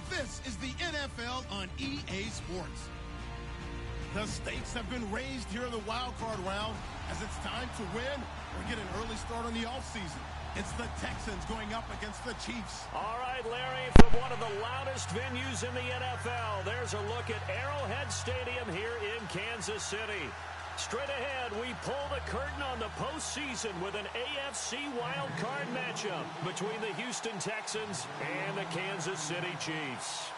This is the NFL on EA Sports. The stakes have been raised here in the wild card round as it's time to win or get an early start on the offseason. It's the Texans going up against the Chiefs. All right, Larry, from one of the loudest venues in the NFL, there's a look at Arrowhead Stadium here in Kansas City. Straight ahead, we pull the curtain on the postseason with an AFC wildcard matchup between the Houston Texans and the Kansas City Chiefs.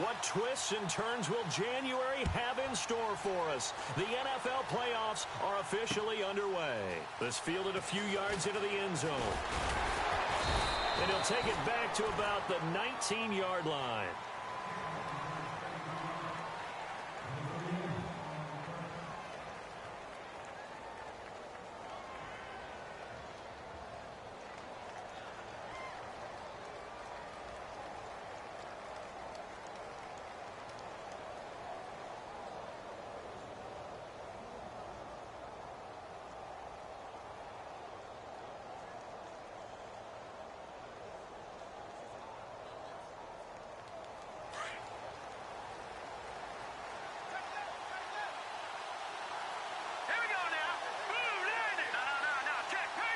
What twists and turns will January have in store for us? The NFL playoffs are officially underway. This fielded a few yards into the end zone. And he'll take it back to about the 19-yard line.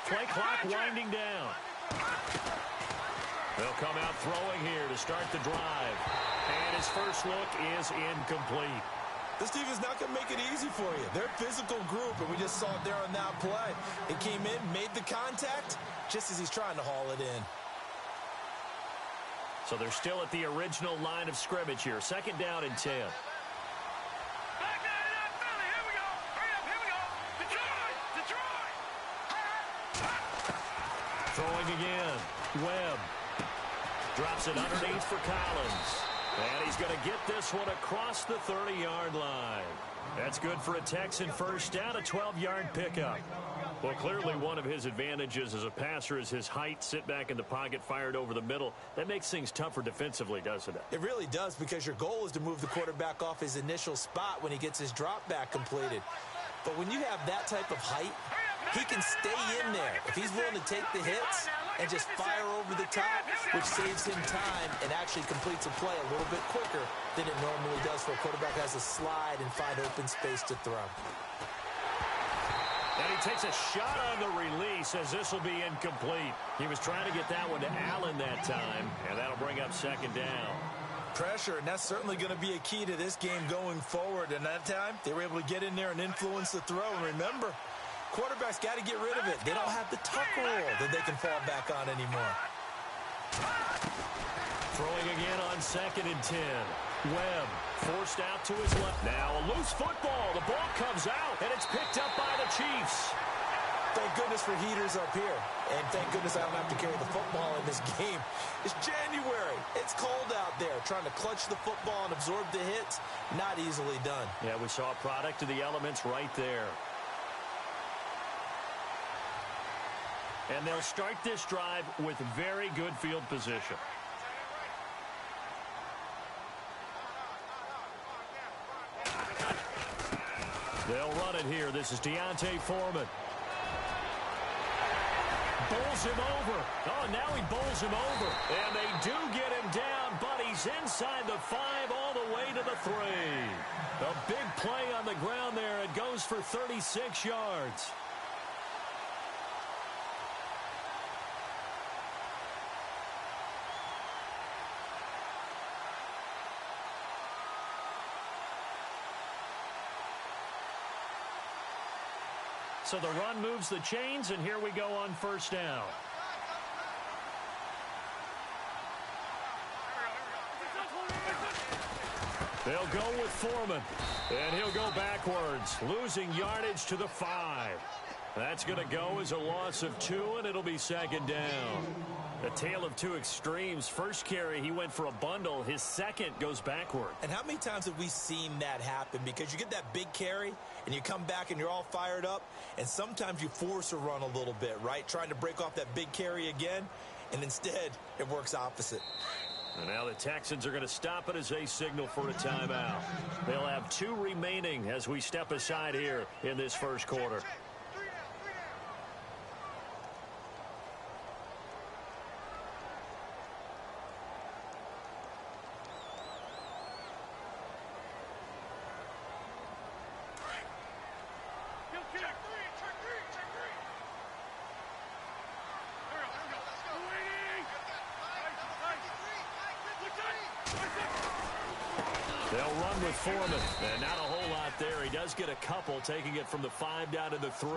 Play clock winding down. They'll come out throwing here to start the drive. And his first look is incomplete. This team is not going to make it easy for you. They're a physical group, and we just saw it there on that play. It came in, made the contact, just as he's trying to haul it in. So they're still at the original line of scrimmage here. 2nd down and 10. Throwing again. Webb drops it underneath for Collins. And he's going to get this one across the 30-yard line. That's good for a Texan first down, a 12-yard pickup. Well, clearly one of his advantages as a passer is his height. Sit back in the pocket, fired over the middle. That makes things tougher defensively, doesn't it? It really does, because your goal is to move the quarterback off his initial spot when he gets his drop back completed. But when you have that type of height, he can stay in there if he's willing to take the hits and just fire over the top, which saves him time and actually completes a play a little bit quicker than it normally does for a quarterback who has to slide and find open space to throw. And he takes a shot on the release as this will be incomplete. He was trying to get that one to Allen that time, and that'll bring up 2nd down. Pressure, and that's certainly going to be a key to this game going forward. And that time, they were able to get in there and influence the throw. And remember, quarterbacks got to get rid of it. They don't have the tuck rule that they can fall back on anymore. Throwing again on 2nd and 10. Webb forced out to his left. Now a loose football. The ball comes out, and it's picked up by the Chiefs. Thank goodness for heaters up here. And thank goodness I don't have to carry the football in this game. It's January. It's cold out there. Trying to clutch the football and absorb the hits, not easily done. Yeah, we saw a product of the elements right there. And they'll start this drive with very good field position. They'll run it here. This is Deontay Foreman. Bowls him over. Oh, now he bowls him over. And they do get him down, but he's inside the 5 all the way to the 3. A big play on the ground there. It goes for 36 yards. So the run moves the chains, and here we go on 1st down. They'll go with Foreman, and he'll go backwards, losing yardage to the 5. That's going to go as a loss of 2, and it'll be 2nd down. A tale of two extremes. First carry, he went for a bundle. His second goes backward. And how many times have we seen that happen? Because you get that big carry, and you come back and you're all fired up, and sometimes you force a run a little bit, right? Trying to break off that big carry again, and instead it works opposite. And now the Texans are going to stop it as they signal for a timeout. They'll have 2 remaining as we step aside here in this first quarter. They'll run with Foreman. And not a whole lot there. He does get a couple, taking it from the 5 down to the 3.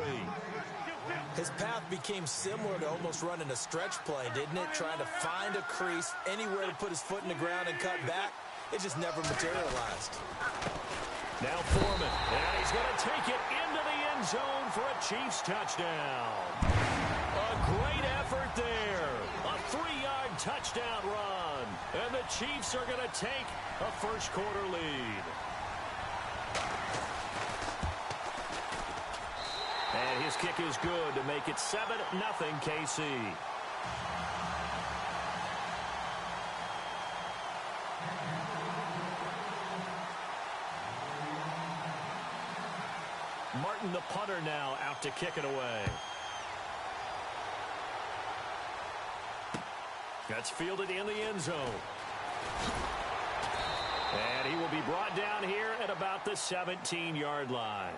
His path became similar to almost running a stretch play, didn't it? Trying to find a crease, anywhere to put his foot in the ground and cut back. It just never materialized. Now Foreman, and he's going to take it into the end zone for a Chiefs touchdown. A great effort there. A 3-yard touchdown run. And the Chiefs are going to take a first-quarter lead. And his kick is good to make it 7-0 KC. Martin, the punter, now out to kick it away. That's fielded in the end zone. And he will be brought down here at about the 17-yard line.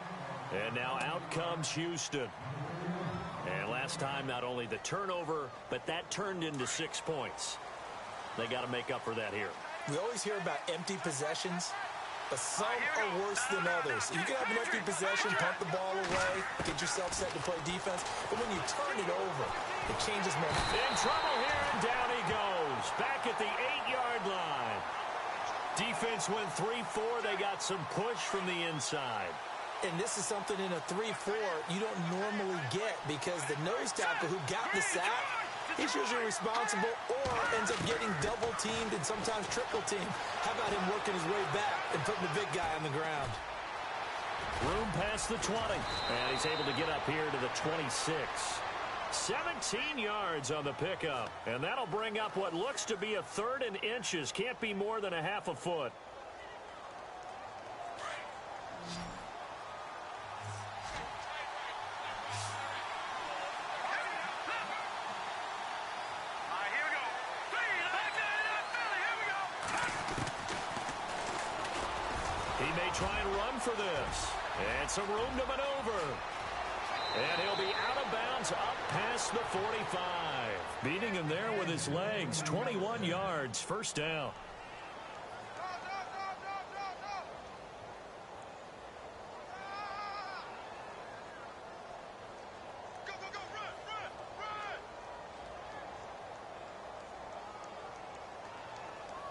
And now out comes Houston. And last time, not only the turnover, but that turned into 6 points. They got to make up for that here. We always hear about empty possessions, but some are worse than others. You can have an empty possession, punt the ball away, get yourself set to play defense, but when you turn it over, it changes momentum. In trouble here, and down he goes. Back at the 8-yard line. Defense went 3-4. They got some push from the inside. And this is something in a 3-4 you don't normally get, because the nose tackle who got the sack, he's usually responsible or ends up getting double-teamed and sometimes triple-teamed. How about him working his way back and putting the big guy on the ground? Room past the 20. And he's able to get up here to the 26. 17 yards on the pickup. And that'll bring up what looks to be a 3rd and inches. Can't be more than a half a foot. Try and run for this. And some room to maneuver. And he'll be out of bounds up past the 45. Beating him there with his legs. 21 yards, first down.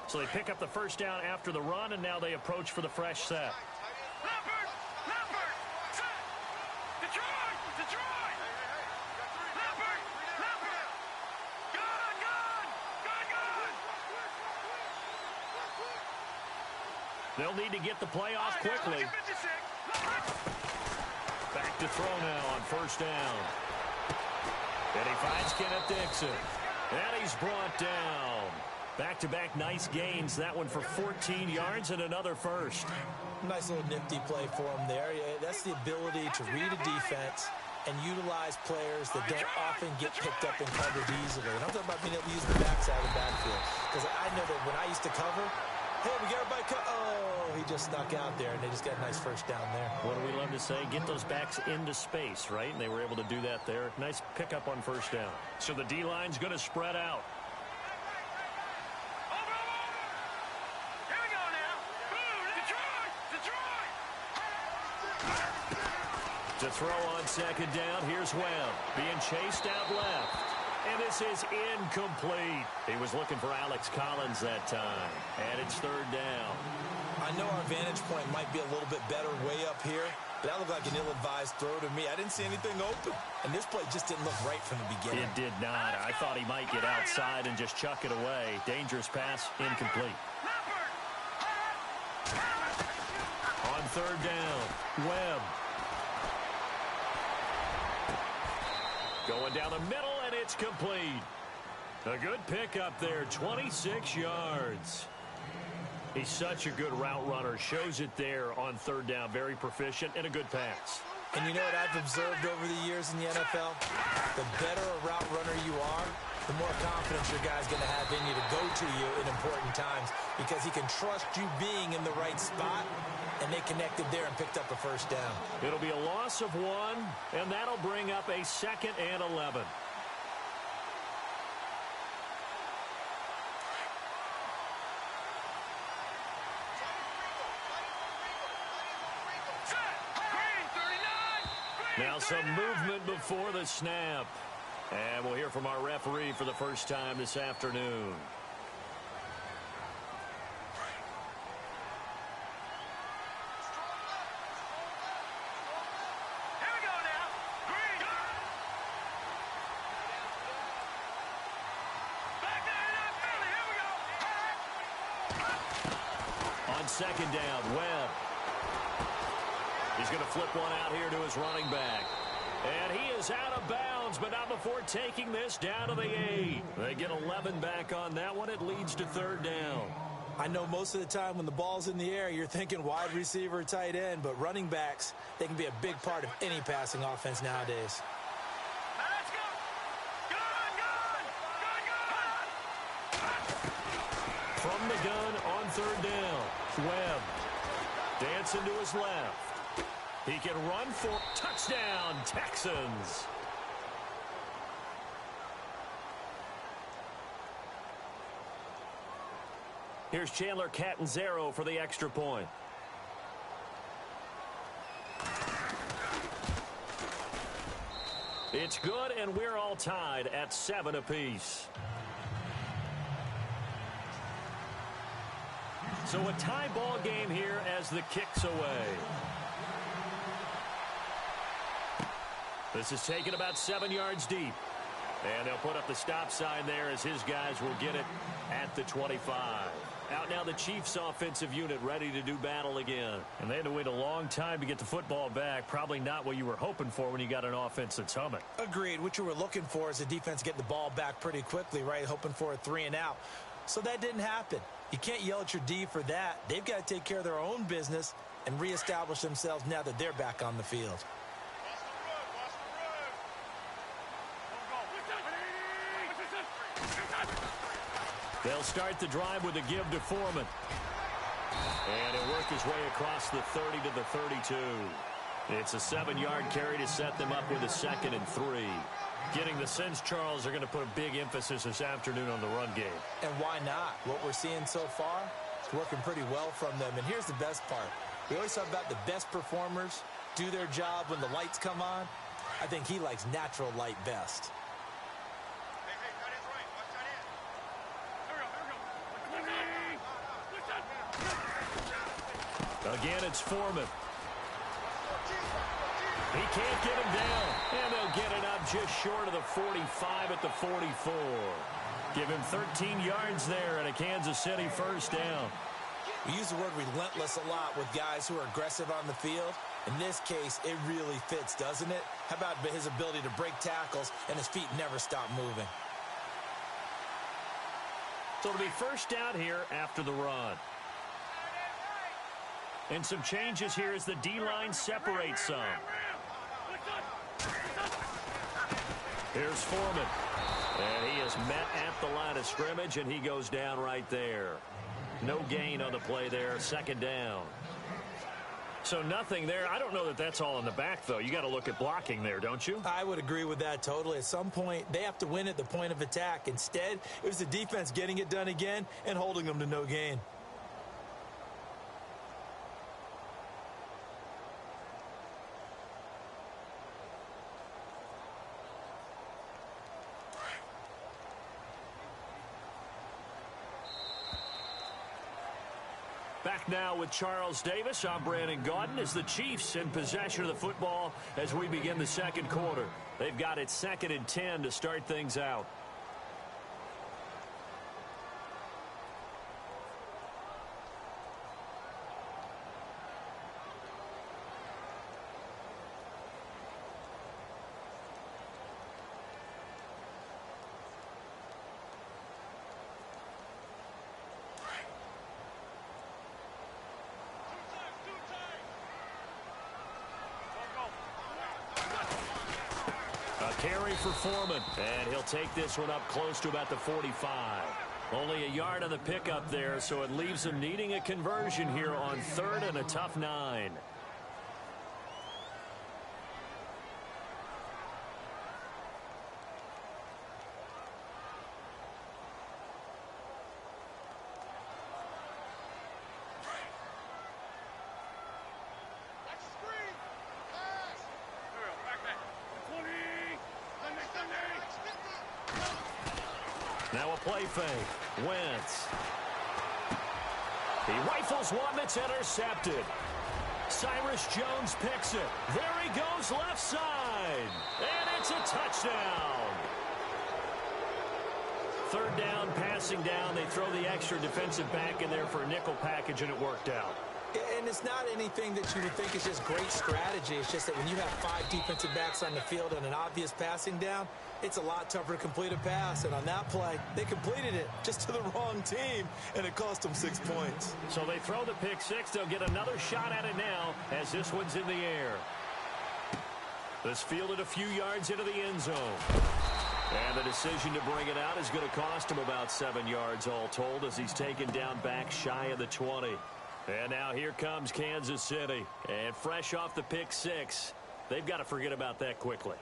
So they pick up the first down after the run, and now they approach for the fresh set. They'll need to get the play off quickly. Back to throw now on first down. And he finds Kenneth Dixon. And he's brought down. Back-to-back nice gains. That one for 14 yards and another first. Nice little nifty play for him there. That's the ability to read a defense and utilize players that don't often get picked up and covered easily. And I'm talking about being able to use the backside of the backfield. Because I know that when I used to cover, hey, we got everybody oh, he just snuck out there, and they just got a nice first down there. What do we love to say? Get those backs into space, right? And they were able to do that there. Nice pickup on first down. So the D-line's going to spread out. To throw on second down, here's Webb being chased out left. And this is incomplete. He was looking for Alex Collins that time. And it's third down. I know our vantage point might be a little bit better way up here, but that looked like an ill-advised throw to me. I didn't see anything open. And this play just didn't look right from the beginning. It did not. I thought he might get outside and just chuck it away. Dangerous pass, incomplete. On third down, Webb. Going down the middle, and it's complete. A good pickup there, 26 yards. He's such a good route runner. Shows it there on third down. Very proficient and a good pass. And you know what I've observed over the years in the NFL? The better a route runner you are, the more confidence your guy's going to have in you to go to you in important times, because he can trust you being in the right spot, and they connected there and picked up a first down. It'll be a loss of 1, and that'll bring up a 2nd and 11. Now some movement before the snap. And we'll hear from our referee for the first time this afternoon. On second down, Webb. He's going to flip one out here to his running back. And he is out of bounds, but not before taking this down to the 8. They get 11 back on that one. It leads to third down. I know most of the time when the ball's in the air, you're thinking wide receiver, tight end, but running backs, they can be a big part of any passing offense nowadays. From the gun on third down, Webb dancing to his left. He can run for touchdown, Texans. Here's Chandler Catanzaro for the extra point. It's good, and we're all tied at 7 apiece. So a tie ball game here as the kick's away. This is taken about 7 yards deep. And they'll put up the stop sign there as his guys will get it at the 25. Out now the Chiefs offensive unit ready to do battle again. And they had to wait a long time to get the football back. Probably not what you were hoping for when you got an offense that's humming. Agreed. What you were looking for is the defense getting the ball back pretty quickly, right? Hoping for a 3 and out. So that didn't happen. You can't yell at your D for that. They've got to take care of their own business and reestablish themselves now that they're back on the field. They'll start the drive with a give to Foreman. And he'll work his way across the 30 to the 32. It's a 7-yard carry to set them up with a 2nd and 3. Getting the sense, Charles, are going to put a big emphasis this afternoon on the run game. And why not? What we're seeing so far is working pretty well from them. And here's the best part. We always talk about the best performers do their job when the lights come on. I think he likes natural light best. Again, it's Foreman. He can't get him down. And they'll get it up just short of the 45 at the 44. Give him 13 yards there and a Kansas City first down. We use the word relentless a lot with guys who are aggressive on the field. In this case, it really fits, doesn't it? How about his ability to break tackles and his feet never stop moving? So it'll be first down here after the run. And some changes here as the D-line separates some. Here's Foreman. And he is met at the line of scrimmage, and he goes down right there. No gain on the play there, 2nd down. So nothing there. I don't know that that's all in the back, though. You got to look at blocking there, don't you? I would agree with that totally. At some point, they have to win at the point of attack. Instead, it was the defense getting it done again and holding them to no gain. Back now with Charles Davis. I'm Brandon Gaudin as the Chiefs in possession of the football as we begin the second quarter. They've got it 2nd and 10 to start things out. Carry for Foreman, and he'll take this one up close to about the 45. Only a yard on the pickup there, so it leaves him needing a conversion here on 3rd and a tough 9. Now a play fake. Wentz. He rifles one that's intercepted. Cyrus Jones picks it. There he goes left side. And it's a touchdown. Third down, passing down. They throw the extra defensive back in there for a nickel package, and it worked out. And it's not anything that you would think is just great strategy. It's just that when you have 5 defensive backs on the field and an obvious passing down, it's a lot tougher to complete a pass. And on that play, they completed it just to the wrong team, and it cost them 6 points. So they throw the pick six. They'll get another shot at it now as this one's in the air. This fielded a few yards into the end zone. And the decision to bring it out is going to cost him about 7 yards all told as he's taken down back shy of the 20. And now here comes Kansas City. And fresh off the pick six, they've got to forget about that quickly.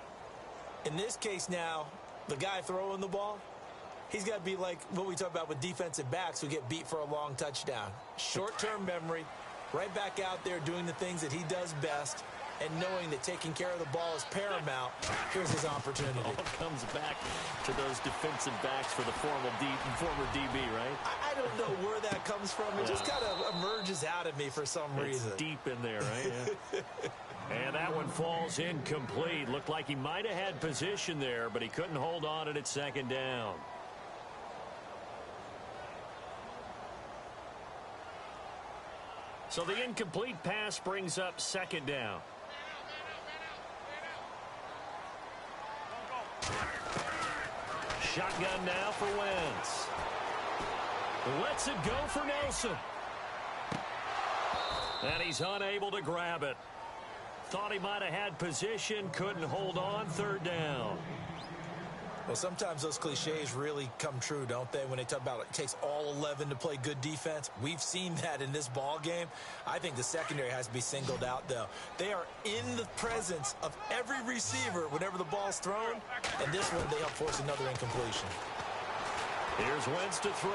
In this case now, the guy throwing the ball, he's got to be like what we talk about with defensive backs who get beat for a long touchdown. Short-term memory, right back out there doing the things that he does best, and knowing that taking care of the ball is paramount. Here's his opportunity. It all comes back to those defensive backs for the former DB, right? I don't know where that comes from. It just kind of emerges out of me for some reason. It's deep in there, right? Yeah. And that one falls incomplete. Looked like he might have had position there, but he couldn't hold on at second down. So the incomplete pass brings up second down. Shotgun now for Wentz. Lets it go for Nelson. And he's unable to grab it. Thought he might have had position, couldn't hold on, third down. Well, sometimes those cliches really come true, don't they? When they talk about it takes all 11 to play good defense. We've seen that in this ball game. I think the secondary has to be singled out, though. They are in the presence of every receiver whenever the ball's thrown. And this one, they help force another incompletion. Here's Wentz to throw.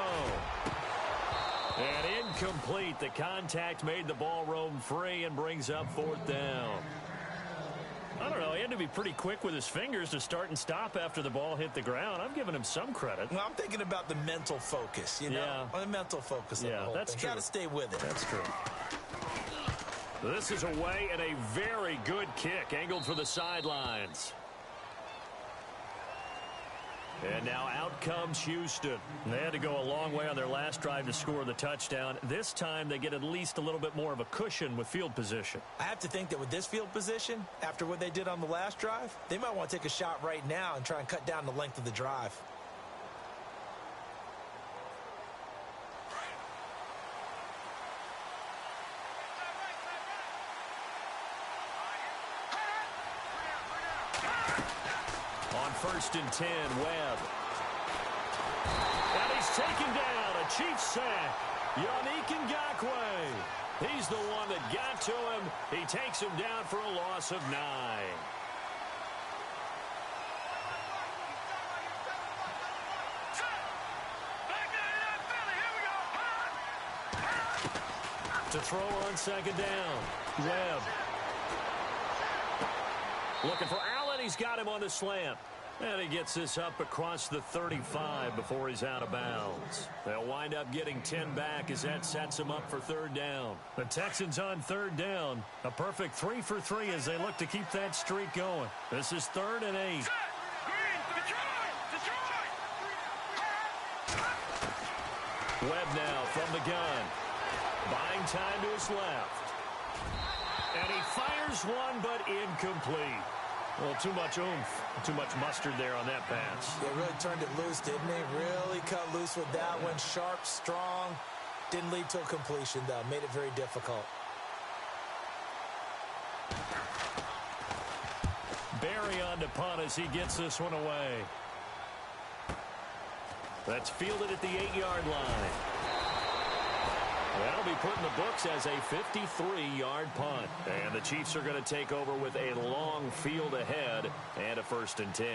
And incomplete. The contact made the ball roam free and brings up fourth down. I don't know. He had to be pretty quick with his fingers to start and stop after the ball hit the ground. I'm giving him some credit. Well, I'm thinking about the mental focus, you know? Yeah. The mental focus of the whole that's thing. true. Got to stay with it. That's true. This is away and a very good kick angled for the sidelines. And now out comes Houston. They had to go a long way on their last drive to score the touchdown. This time they get at least a little bit more of a cushion with field position. I have to think that with this field position, after what they did on the last drive, they might want to take a shot right now and try and cut down the length of the drive. First and 10, Webb. And he's taken down. A Chiefs sack. Yannick Ngakoue. He's the one that got to him. He takes him down for a loss of 9. To throw on second down. Webb. Looking for Allen. He's got him on the slant. And he gets this up across the 35 before he's out of bounds. They'll wind up getting 10 back as that sets him up for third down. The Texans on third down. A perfect 3 for 3 as they look to keep that streak going. This is 3rd and 8. Webb now from the gun. Buying time to his left. And he fires one, but incomplete. Well, too much oomph, too much mustard there on that pass. Yeah, really turned it loose, didn't he? Really cut loose with that one. Sharp, strong. Didn't lead to a completion, though. Made it very difficult. Barry on to punt as he gets this one away. That's fielded at the 8-yard line. That'll be put in the books as a 53-yard punt. And the Chiefs are going to take over with a long field ahead and a 1st and 10.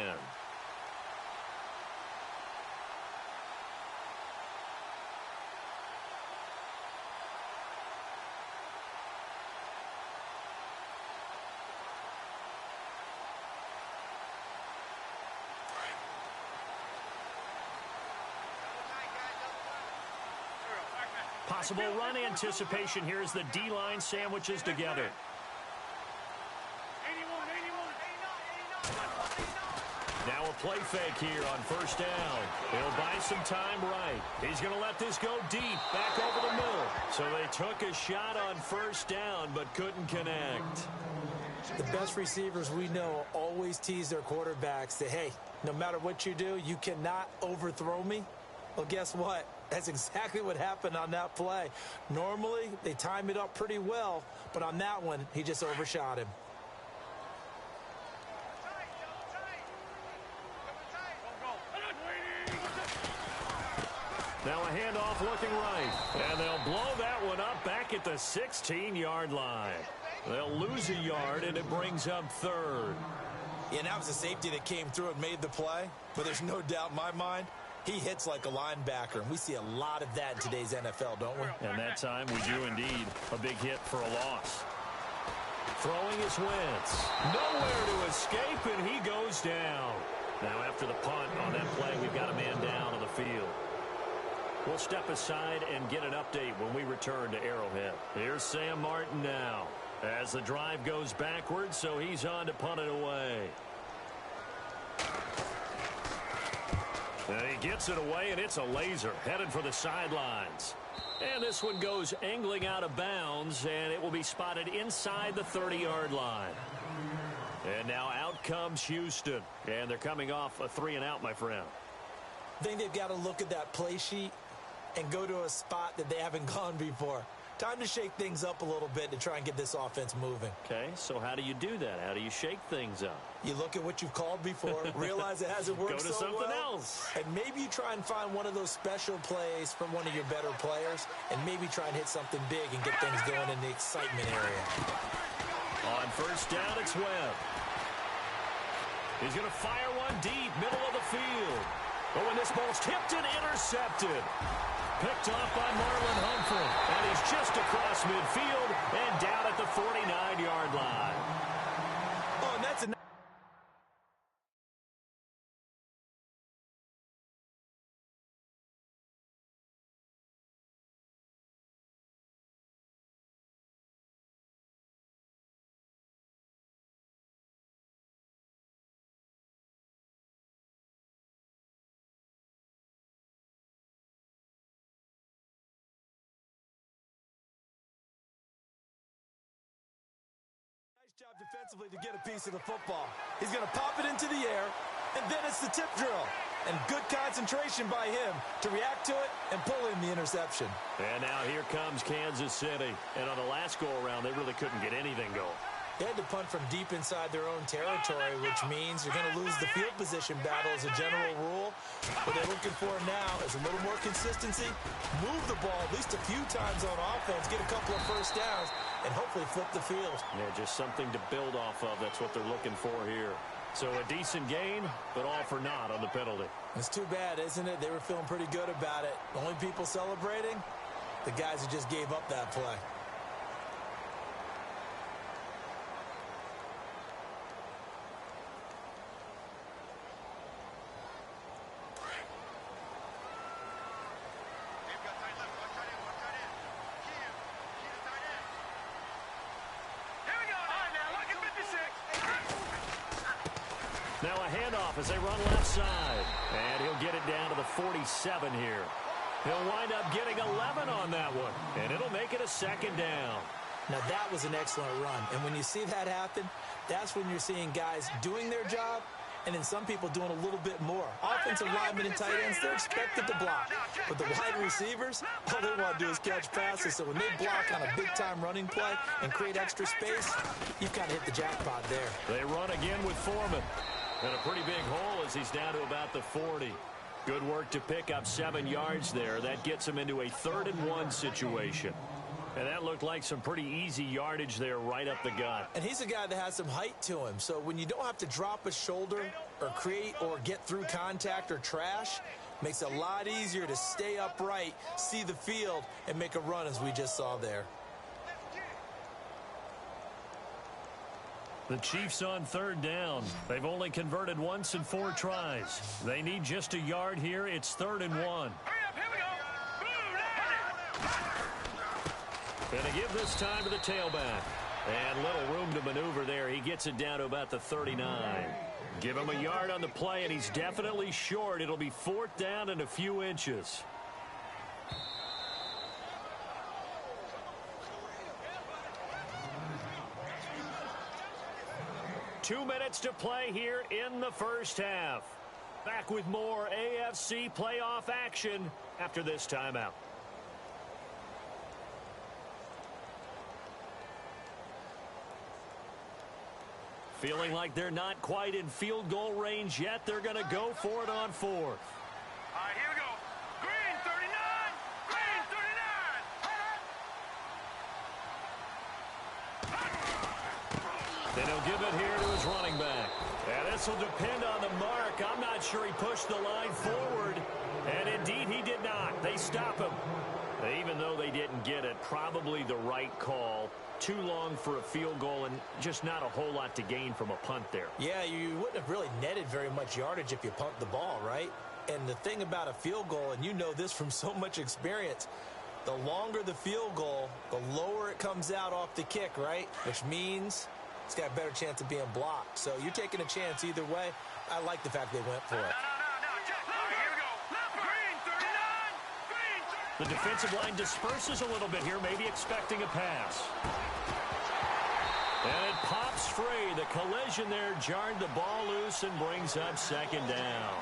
Possible run anticipation here as the D-line sandwiches together. Now a play fake here on first down. He'll buy some time right. He's going to let this go deep, back over the middle. So they took a shot on first down, but couldn't connect. The best receivers we know always tease their quarterbacks that, hey, no matter what you do, you cannot overthrow me. Well, guess what? That's exactly what happened on that play. Normally, they time it up pretty well, but on that one, he just overshot him. Now a handoff looking right, and they'll blow that one up back at the 16-yard line. They'll lose a yard, and it brings up third. Yeah, that was a safety that came through and made the play, but there's no doubt in my mind, he hits like a linebacker, and we see a lot of that in today's NFL, don't we? And that time we do indeed. A big hit for a loss. Throwing is Wentz. Nowhere to escape, and he goes down. Now after the punt on that play, we've got a man down on the field. We'll step aside and get an update when we return to Arrowhead. Here's Sam Martin now as the drive goes backwards, so he's on to punt it away. And he gets it away, and it's a laser headed for the sidelines. And this one goes angling out of bounds, and it will be spotted inside the 30-yard line. And now out comes Houston, and they're coming off a 3-and-out, my friend. I think they've got to look at that play sheet and go to a spot that they haven't gone before. Time to shake things up a little bit to try and get this offense moving. Okay, so how do you do that? How do you shake things up? You look at what you've called before, realize it hasn't worked so well. Go to something else. And maybe you try and find one of those special plays from one of your better players, and maybe try and hit something big and get things going in the excitement area. On first down, it's Webb. He's going to fire one deep, middle of the field. Oh, and this ball's tipped and intercepted. Picked off by Marlon Humphrey. And he's just across midfield and down at the 49-yard line. Oh, and that's a... job defensively to get a piece of the football. He's going to pop it into the air, and then it's the tip drill. And good concentration by him to react to it and pull in the interception. And now here comes Kansas City. And on the last go-around, they really couldn't get anything going. They had to punt from deep inside their own territory, which means you're going to lose the field position battle as a general rule. What they're looking for now is a little more consistency, move the ball at least a few times on offense, get a couple of first downs, and hopefully flip the field. Yeah, just something to build off of. That's what they're looking for here. So a decent gain, but all for naught on the penalty. It's too bad, isn't it? They were feeling pretty good about it. The only people celebrating, the guys who just gave up that play. Now a handoff as they run left side. And he'll get it down to the 47 here. He'll wind up getting 11 on that one. And it'll make it a second down. Now that was an excellent run. And when you see that happen, that's when you're seeing guys doing their job and then some people doing a little bit more. Offensive linemen and tight ends, they're expected to block. But the wide receivers, all they want to do is catch passes. So when they block on a big-time running play and create extra space, you've kind of hit the jackpot there. They run again with Foreman. And a pretty big hole as he's down to about the 40. Good work to pick up 7 yards there. That gets him into a 3rd-and-1 situation. And that looked like some pretty easy yardage there right up the gut. And he's a guy that has some height to him. So when you don't have to drop a shoulder or create or get through contact or trash, makes it a lot easier to stay upright, see the field, and make a run as we just saw there. The Chiefs on 3rd down. They've only converted once in 4 tries. They need just a yard here. It's 3rd and 1. And they give this time to the tailback. And little room to maneuver there. He gets it down to about the 39. Give him a yard on the play, and he's definitely short. It'll be 4th down and a few inches. Two minutes to play here in the first half. Back with more AFC playoff action after this timeout. Feeling like they're not quite in field goal range yet. They're going to go for it on 4th. All right, here we go. Green 39. Green 39. Then he'll give it here to his running back. And this will depend on the mark. I'm not sure he pushed the line forward. And indeed, he did not. They stop him. Even though they didn't get it, probably the right call. Too long for a field goal and just not a whole lot to gain from a punt there. Yeah, you wouldn't have really netted very much yardage if you punt the ball, right? And the thing about a field goal, and you know this from so much experience, the longer the field goal, the lower it comes out off the kick, right? Which means it's got a better chance of being blocked. So you're taking a chance either way. I like the fact they went for it. The defensive line disperses a little bit here, maybe expecting a pass. And it pops free. The collision there jarred the ball loose and brings up 2nd down.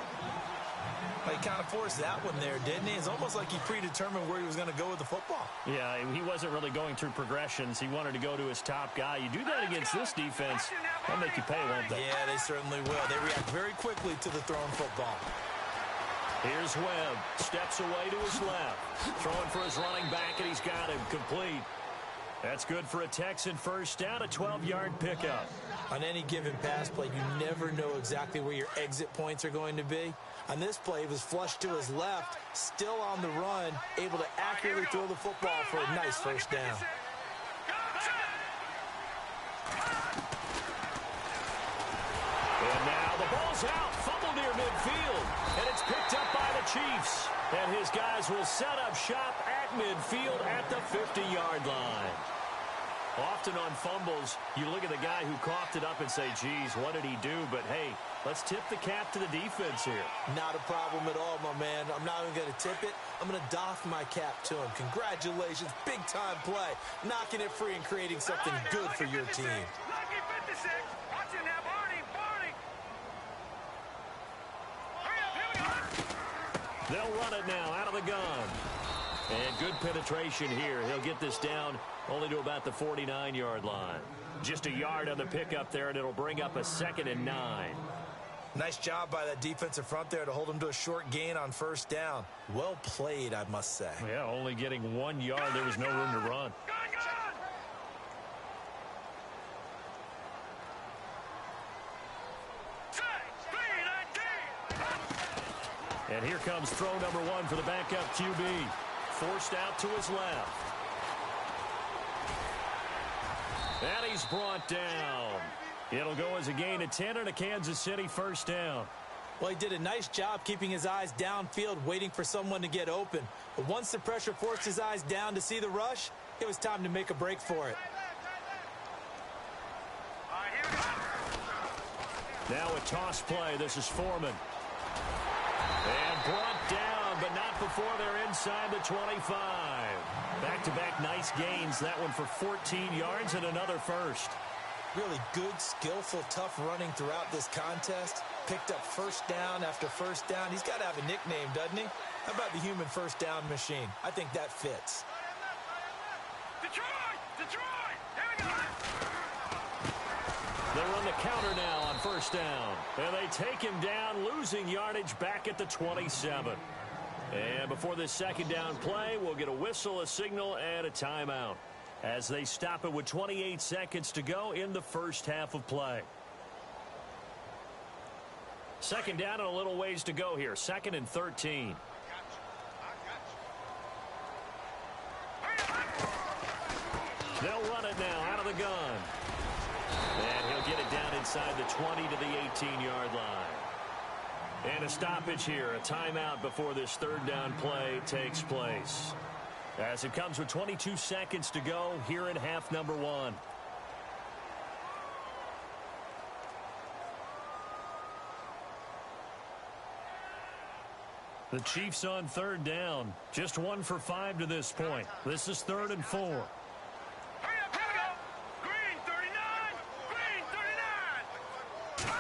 He kind of forced that one there, didn't he? It's almost like he predetermined where he was going to go with the football. Yeah, he wasn't really going through progressions. He wanted to go to his top guy. You do that against this defense, they'll make you pay, won't they? Yeah, they certainly will. They react very quickly to the thrown football. Here's Webb. Steps away to his left. Throwing for his running back, and he's got him complete. That's good for a Texan first down, a 12-yard pickup. On any given pass play, you never know exactly where your exit points are going to be. On this play, he was flushed to his left, still on the run, able to accurately throw the football for a nice first down. And now the ball's out, fumble near midfield, and it's picked up by the Chiefs. And his guys will set up shop at midfield at the 50-yard line. Often on fumbles, you look at the guy who coughed it up and say, geez, what did he do? But, hey, let's tip the cap to the defense here. Not a problem at all, my man. I'm not even going to tip it. I'm going to doff my cap to him. Congratulations, big-time play. Knocking it free and creating something good for your team. Lucky 56. Watch it now, Barney. They'll run it now out of the gun. And good penetration here. He'll get this down only to about the 49-yard line. Just a yard on the pickup there, and it'll bring up a 2nd and 9. Nice job by that defensive front there to hold him to a short gain on first down. Well played, I must say. Yeah, only getting 1 yard. There was no room to run. And here comes throw number 1 for the backup QB. Forced out to his left. And he's brought down. It'll go as a gain of 10 and a Kansas City first down. Well, he did a nice job keeping his eyes downfield, waiting for someone to get open. But once the pressure forced his eyes down to see the rush, it was time to make a break for it. Now a toss play. This is Foreman. And brought down, but not before they're inside the 25. Back-to-back nice gains. That one for 14 yards and another first. Really good, skillful, tough running throughout this contest. Picked up first down after first down. He's got to have a nickname, doesn't he? How about the human first down machine? I think that fits. Detroit! Here we go! They run the counter now on first down. And they take him down, losing yardage back at the 27. And before this second down play, we'll get a whistle, a signal, and a timeout as they stop it with 28 seconds to go in the first half of play. Second down and a little ways to go here. 2nd and 13. They'll run it now out of the gun. And he'll get it down inside the 20 to the 18-yard line. And a stoppage here, a timeout before this third down play takes place. as it comes with 22 seconds to go here in half number one. The Chiefs on third down. Just 1 for 5 to this point. This is 3rd and 4. Hurry up, here we go. Green 39. Green 39.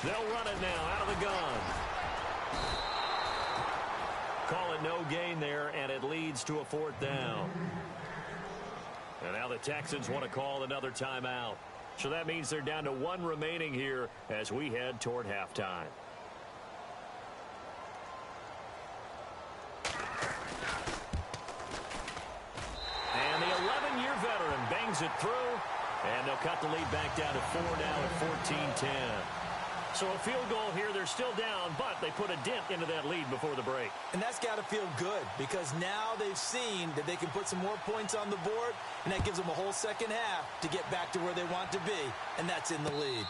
They'll run it now out of the gun. Call it no gain there, and it leads to a 4th down. And now the Texans want to call another timeout. So that means they're down to 1 remaining here as we head toward halftime. And the 11-year veteran bangs it through, and they'll cut the lead back down to 4 now at 14-10. So a field goal here, they're still down, but they put a dent into that lead before the break. And that's got to feel good because now they've seen that they can put some more points on the board, and that gives them a whole second half to get back to where they want to be, and that's in the lead.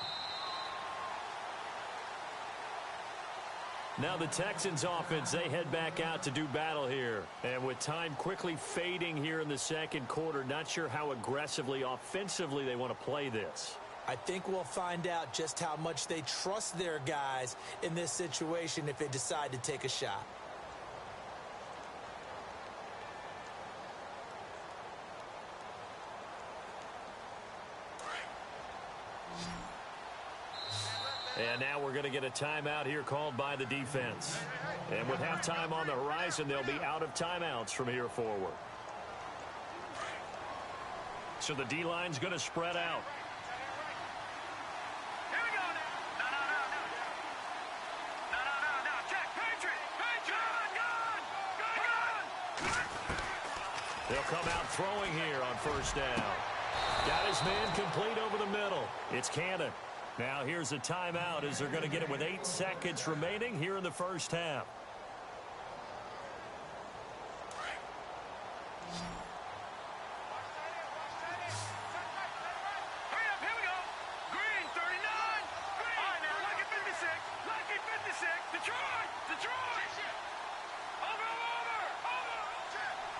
Now the Texans offense, they head back out to do battle here. And with time quickly fading here in the second quarter, not sure how aggressively, offensively they want to play this. I think we'll find out just how much they trust their guys in this situation if they decide to take a shot. And now we're going to get a timeout here called by the defense. And with halftime on the horizon, they'll be out of timeouts from here forward. So the D-line's going to spread out. Here we go now. No. Check. Patriot. Gun. They'll come out throwing here on first down. Got his man complete over the middle. It's Cannon. Now here's a timeout as they're going to get it with 8 seconds remaining here in the first half. Hurry up, here we go. Green 39. Green. All right, now, lucky 56. Lucky 56. Detroit. Over.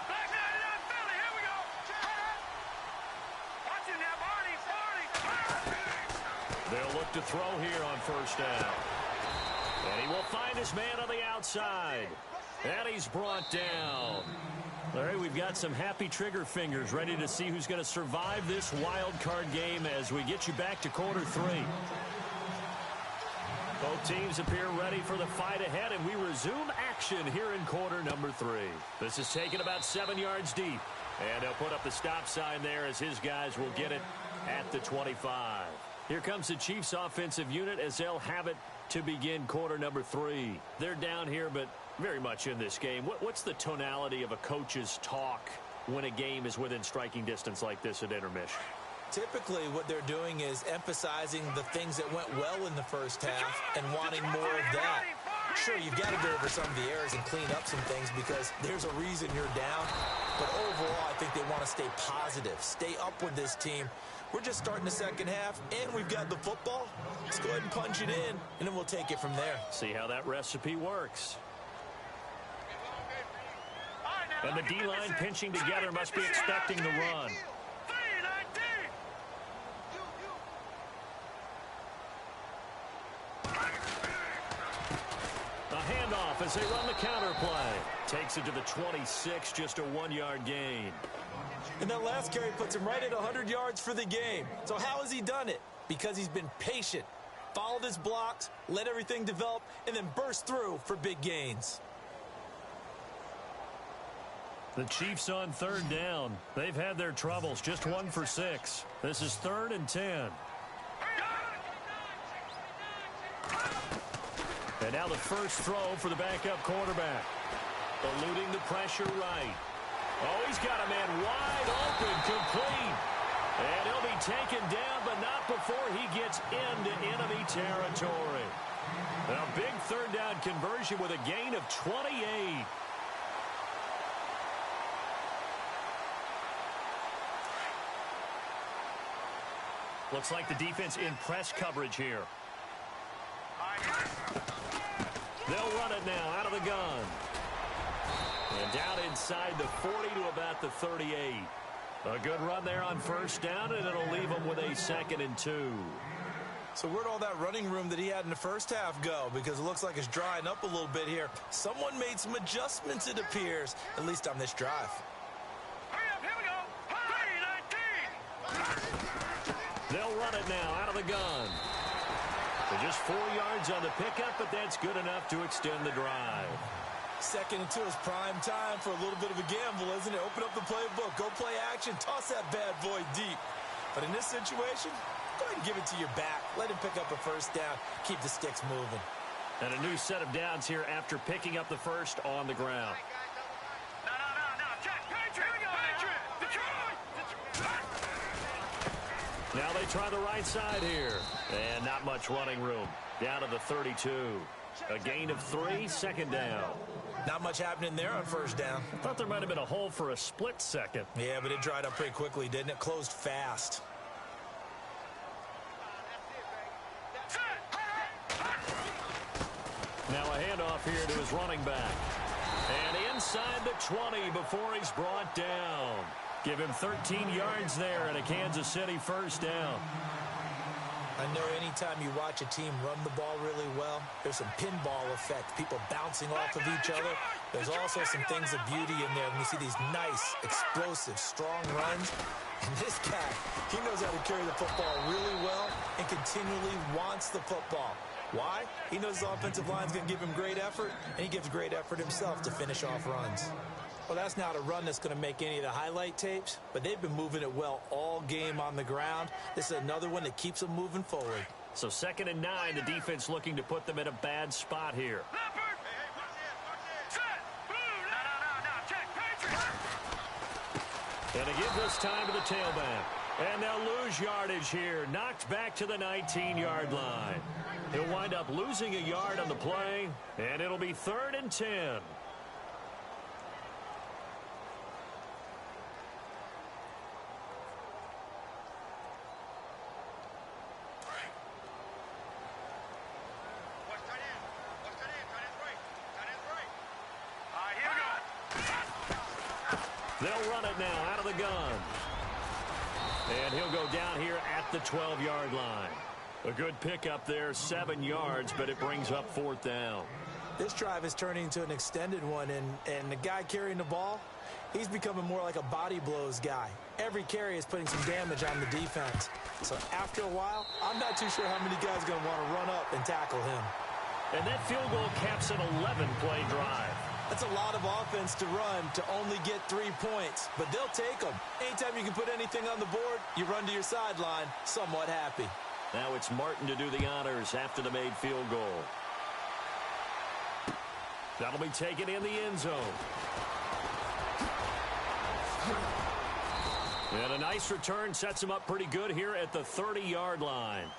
Black 99 Philly. Here we go. Watch it now, Barney. They'll look to throw here on first down. And he will find his man on the outside. And he's brought down. All right, we've got some happy trigger fingers ready to see who's going to survive this wild card game as we get you back to quarter 3. Both teams appear ready for the fight ahead, and we resume action here in quarter number 3. This is taken about 7 yards deep. And they'll put up the stop sign there as his guys will get it at the 25. Here comes the Chiefs offensive unit as they'll have it to begin quarter number 3. They're down here, but very much in this game. What's the tonality of a coach's talk when a game is within striking distance like this at intermission? Typically, what they're doing is emphasizing the things that went well in the first half and wanting more of that. Sure, you've got to go over some of the errors and clean up some things because there's a reason you're down. But overall, I think they want to stay positive, stay up with this team. We're just starting the second half, and we've got the football. Let's go ahead and punch it in, and then we'll take it from there. See how that recipe works. And the D-line pinching together must be expecting the run. A handoff as they run the counter play. Takes it to the 26, just a 1-yard gain. And that last carry puts him right at 100 yards for the game. So how has he done it? Because he's been patient, followed his blocks, let everything develop, and then burst through for big gains. The Chiefs on third down. They've had their troubles, just 1 for 6. This is 3rd and 10. And now the first throw for the backup quarterback. Eluding the pressure right. Oh, he's got a man wide open, complete. And he'll be taken down, but not before he gets into enemy territory. A big third down conversion with a gain of 28. Looks like the defense in press coverage here. They'll run it now out of the gun. And down inside the 40 to about the 38. A good run there on first down, and it'll leave them with a 2nd and 2. So where'd all that running room that he had in the first half go? Because it looks like it's drying up a little bit here. Someone made some adjustments, it appears, at least on this drive. Hurry up, here we go. 3-19. They'll run it now out of the gun. They're just 4 yards on the pickup, but that's good enough to extend the drive. 2nd and 2 is prime time for a little bit of a gamble, isn't it? Open up the playbook, go play action, toss that bad boy deep. But in this situation, go ahead and give it to your back. Let him pick up a first down. Keep the sticks moving. And a new set of downs here after picking up the first on the ground. No. Check. Patriot. Here we go. Patriot. Detroit. Now they try the right side here. And not much running room. Down to the 32. A gain of 3, 2nd down. Not much happening there on first down. Thought there might have been a hole for a split second. Yeah, but it dried up pretty quickly, didn't it? Closed fast. Now a handoff here to his running back. And inside the 20 before he's brought down. Give him 13 yards there and a Kansas City first down. I know anytime you watch a team run the ball really well, there's some pinball effect, people bouncing off of each other. There's also some things of beauty in there when you see these nice, explosive, strong runs. And this guy, he knows how to carry the football really well and continually wants the football. Why? He knows the offensive line's going to give him great effort, and he gives great effort himself to finish off runs. Well, that's not a run that's going to make any of the highlight tapes, but they've been moving it well all game on the ground. This is another one that keeps them moving forward. So 2nd and 9, the defense looking to put them in a bad spot here. Leopard. Set. Blue. No. Check. Patriot. And they give this time to the tailback. And they'll lose yardage here. Knocked back to the 19-yard line. He'll wind up losing a yard on the play, and it'll be 3rd and 10. They'll run it now out of the gun. And he'll go down here at the 12-yard line. A good pickup there, 7 yards, but it brings up 4th down. This drive is turning into an extended one, and the guy carrying the ball, he's becoming more like a body blows guy. Every carry is putting some damage on the defense. So after a while, I'm not too sure how many guys are going to want to run up and tackle him. And that field goal caps an 11-play drive. That's a lot of offense to run to only get 3 points, but they'll take them. Anytime you can put anything on the board, you run to your sideline, somewhat happy. Now it's Martin to do the honors after the made field goal. That'll be taken in the end zone. And a nice return sets him up pretty good here at the 30-yard line.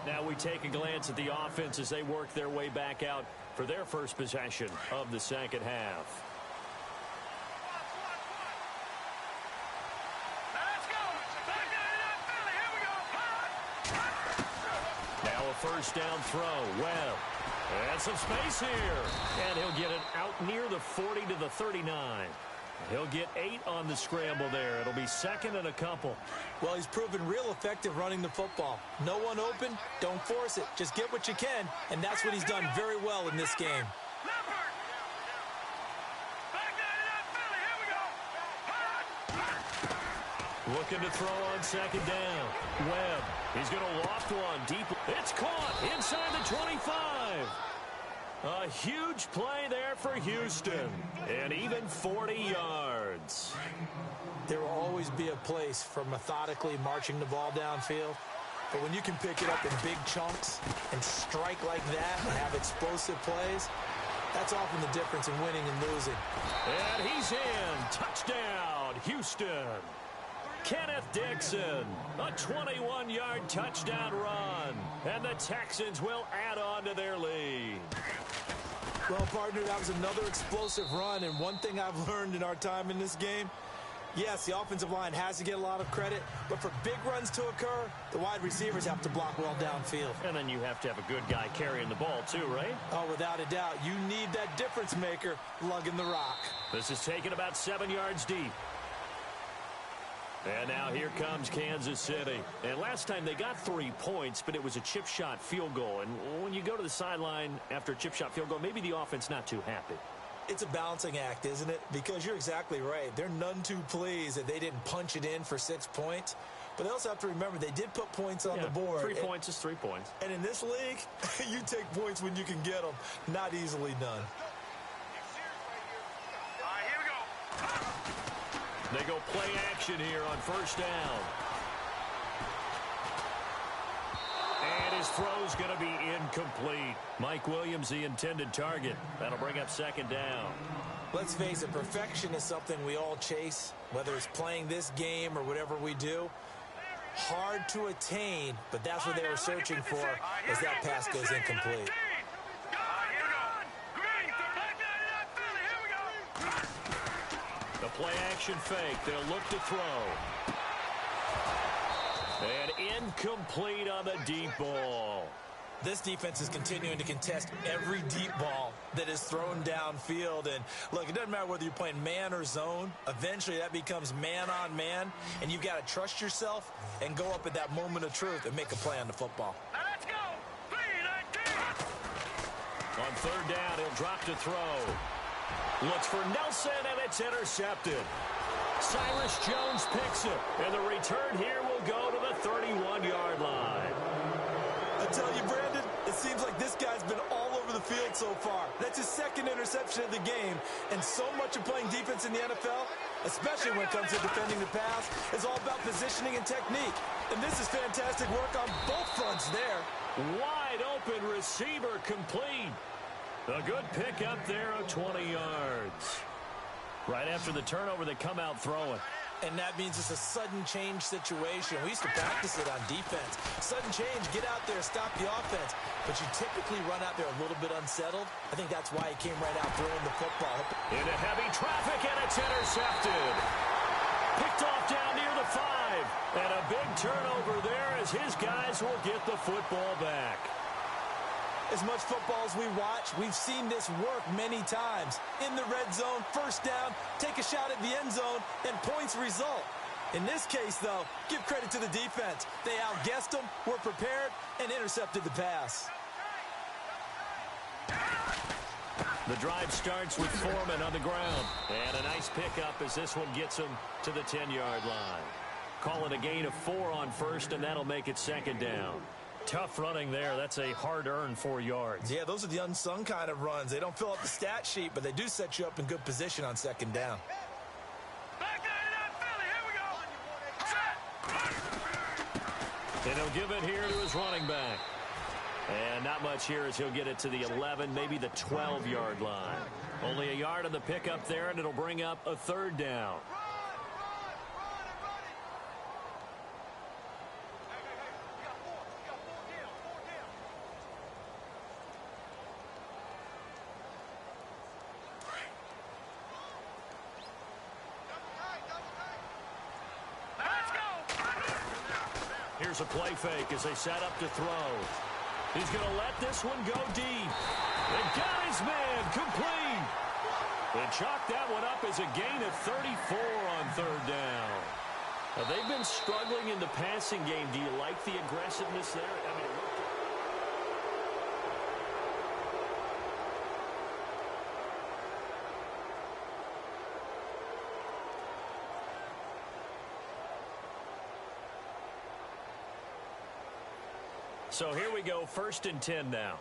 Now we take a glance at the offense as they work their way back out for their first possession of the second half. Let's go. Back down in that Philly. Here we go. Now a first down throw. Webb. And some space here. And he'll get it out near the 40 to the 39. He'll get 8 on the scramble there. It'll be 2nd and a couple. Well, he's proven real effective running the football. No one open, don't force it. Just get what you can, and that's what he's done very well in this game. Leopard. Back down in that Philly. Here we go. Looking to throw on 2nd down. Webb. He's going to loft one deep. It's caught inside the 25. A huge play there for Houston. And even 40 yards. There will always be a place for methodically marching the ball downfield. But when you can pick it up in big chunks and strike like that and have explosive plays, that's often the difference in winning and losing. And he's in. Touchdown, Houston. Kenneth Dixon, a 21-yard touchdown run. And the Texans will add on to their lead. Well, partner, that was another explosive run. And one thing I've learned in our time in this game, Yes, the offensive line has to get a lot of credit, but for big runs to occur, the wide receivers have to block well downfield. And then you have to have a good guy carrying the ball too, right? Oh, without a doubt. You need that difference maker lugging the rock. This is taken about 7 yards deep. And now here comes Kansas City. And last time they got 3 points, but it was a chip shot field goal. And when you go to the sideline after a chip shot field goal, maybe the offense not too happy. It's a balancing act, isn't it? Because you're exactly right. They're none too pleased that they didn't punch it in for 6 points. But they also have to remember they did put points on the board. 3 points is 3 points. And in this league, you take points when you can get them. Not easily done. Here we go. They go play action here on first down. And his throw's going to be incomplete. Mike Williams, the intended target. That'll bring up second down. Let's face it, perfection is something we all chase, whether it's playing this game or whatever we do. Hard to attain, but that's what they were searching for as that pass goes incomplete. The play action fake. They'll look to throw. And incomplete on the deep ball. This defense is continuing to contest every deep ball that is thrown downfield. And look, it doesn't matter whether you're playing man or zone. Eventually that becomes man on man. And you've got to trust yourself and go up at that moment of truth and make a play on the football. Now let's go. 3-19. On third down, he'll drop to throw. Looks for Nelson, and it's intercepted. Cyrus Jones picks it, and the return here will go to the 31-yard line. I tell you, Brandon, it seems like this guy's been all over the field so far. That's his second interception of the game, and so much of playing defense in the NFL, especially when it comes to defending the pass, is all about positioning and technique. And this is fantastic work on both fronts there. Wide open receiver complete. A good pick up there of 20 yards. Right after the turnover, they come out throwing. And that means it's a sudden change situation. We used to practice it on defense. Sudden change, get out there, stop the offense. But you typically run out there a little bit unsettled. I think that's why he came right out throwing the football. Into heavy traffic, and it's intercepted. Picked off down near the 5. And a big turnover there as his guys will get the football back. As much football as we watch, we've seen this work many times. In the red zone, first down, take a shot at the end zone, and points result. In this case, though, give credit to the defense. They outguessed them, were prepared, and intercepted the pass. The drive starts with Foreman on the ground. And a nice pickup as this one gets him to the 10-yard line. Call it a gain of 4 on first, and that'll make it second down. Tough running there. That's a hard-earned 4 yards. Yeah, those are the unsung kind of runs. They don't fill up the stat sheet, but they do set you up in good position on second down. Back down, Philly. Here we go. Set. And he'll give it here to his running back. And not much here as he'll get it to the 11, maybe the 12-yard line. Only a yard on the pickup there, and it'll bring up a third down. Here's a play fake as they set up to throw. He's going to let this one go deep. And got his man complete. And chalked that one up as a gain of 34 on third down. Now, they've been struggling in the passing game. Do you like the aggressiveness there? I mean, so here we go, 1st and 10 now.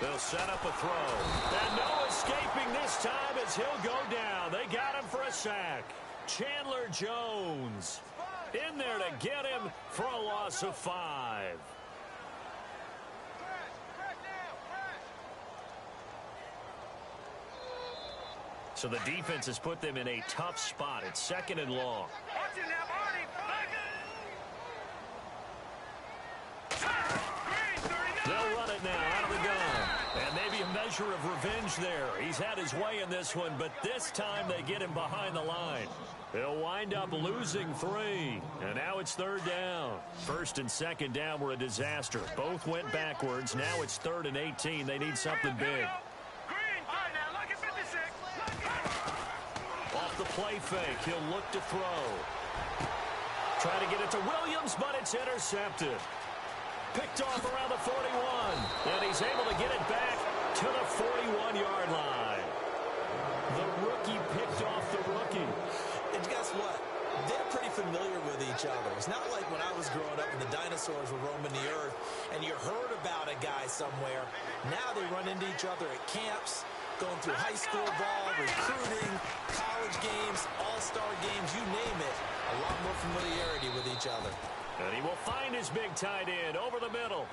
They'll set up a throw. And no escaping this time as he'll go down. They got him for a sack. Chandler Jones in there to get him for a loss of 5. So the defense has put them in a tough spot. It's 2nd and long. They'll run it now out of the gun. And maybe a measure of revenge there. He's had his way in this one, but this time they get him behind the line. They'll wind up losing 3. And now it's 3rd down. 1st and 2nd down were a disaster. Both went backwards. Now it's 3rd and 18. They need something big. Off the play fake, he'll look to throw. Try to get it to Williams, but it's intercepted. Picked off around the 41. And he's able to get it back to the 41-yard line. The rookie picked off the rookie. And guess what? They're pretty familiar with each other. It's not like when I was growing up and the dinosaurs were roaming the earth and you heard about a guy somewhere. Now they run into each other at camps, going through high school ball, recruiting, college games, all-star games, you name it. A lot more familiarity with each other. And he will find his big tight end over the middle.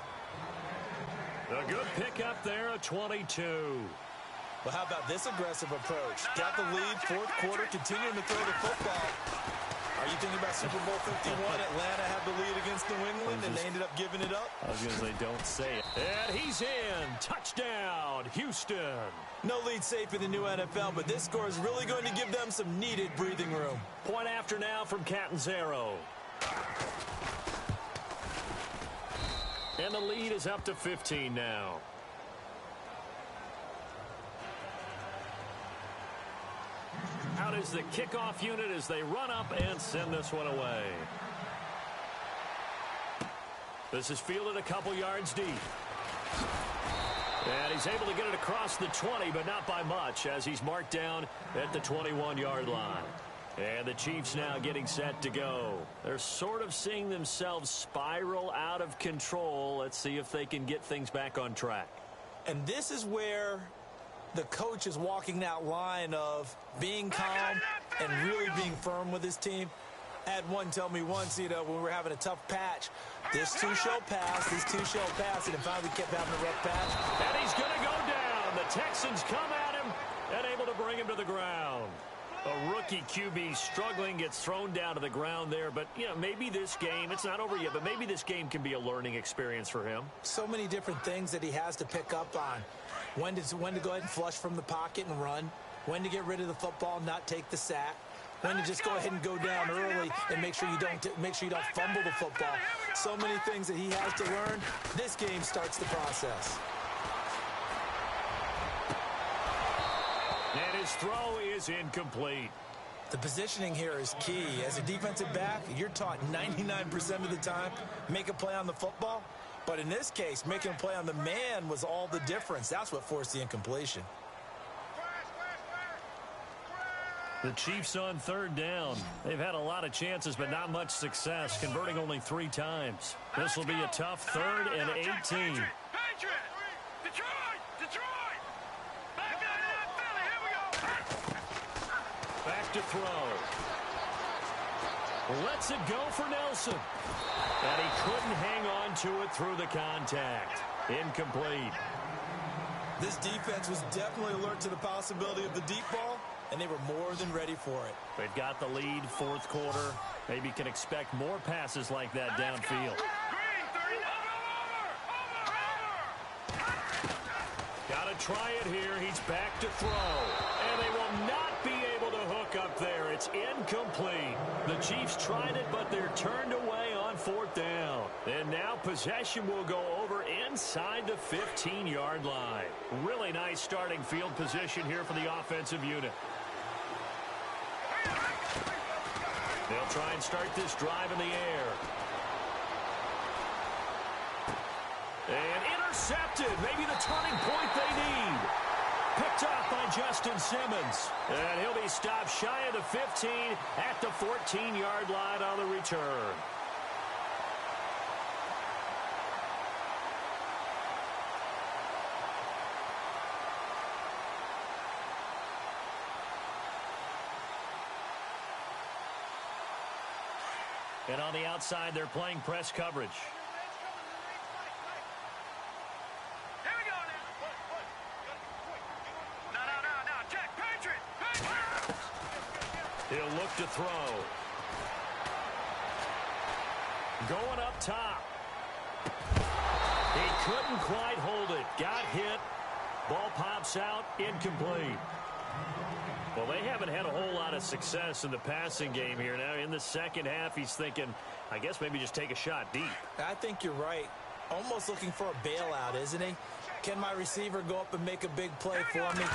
A good pickup there, a 22. Well, how about this aggressive approach? Got the lead, 4th quarter, continuing to throw the football. Are you thinking about Super Bowl 51? Atlanta had the lead against New England, and they ended up giving it up? I was going to say, don't say it. And he's in. Touchdown, Houston. No lead safe in the new NFL, but this score is really going to give them some needed breathing room. Point after now from Catanzaro. And the lead is up to 15 now. Out is the kickoff unit as they run up and send this one away. This is fielded a couple yards deep. And he's able to get it across the 20, but not by much, as he's marked down at the 21-yard line. And the Chiefs now getting set to go. They're sort of seeing themselves spiral out of control. Let's see if they can get things back on track. And this is where the coach is walking that line of being calm and really being firm with his team. I had one tell me once, when we were having a tough patch, this too shall pass, and finally kept having a rough patch. And he's going to go down. The Texans come at him and able to bring him to the ground. A rookie QB struggling, gets thrown down to the ground there. But, maybe this game, it's not over yet, but maybe this game can be a learning experience for him. So many different things that he has to pick up on. When to go ahead and flush from the pocket and run. When to get rid of the football, not take the sack. When to just go ahead and go down early and make sure you don't fumble the football. So many things that he has to learn. This game starts the process. And his throw is incomplete. The positioning here is key. As a defensive back, you're taught 99% of the time, make a play on the football. But in this case, making a play on the man was all the difference. That's what forced the incompletion. The Chiefs on 3rd down. They've had a lot of chances, but not much success, converting only 3 times. This will be a tough 3rd and 18. Back to throw. Lets it go for Nelson. And he couldn't hang on to it through the contact. Incomplete. This defense was definitely alert to the possibility of the deep ball, and they were more than ready for it. They've got the lead, 4th quarter. Maybe can expect more passes like that downfield. Got to try it here. He's back to throw. And they will not be able to hook up there. It's incomplete. The Chiefs tried it, but they're turned away on 4th down. And now possession will go over inside the 15-yard line. Really nice starting field position here for the offensive unit. They'll try and start this drive in the air. And intercepted. Maybe the turning point they need. Picked off by Justin Simmons. And he'll be stopped shy of the 15 at the 14-yard line on the return. And on the outside, they're playing press coverage. Here we go now. No. Check. Patriot. He'll look to throw. Going up top. He couldn't quite hold it. Got hit. Ball pops out. Incomplete. Well, they haven't had a whole lot of success in the passing game here. Now, in the second half, he's thinking, I guess maybe just take a shot deep. I think you're right. Almost looking for a bailout, isn't he? Can my receiver go up and make a big play for me?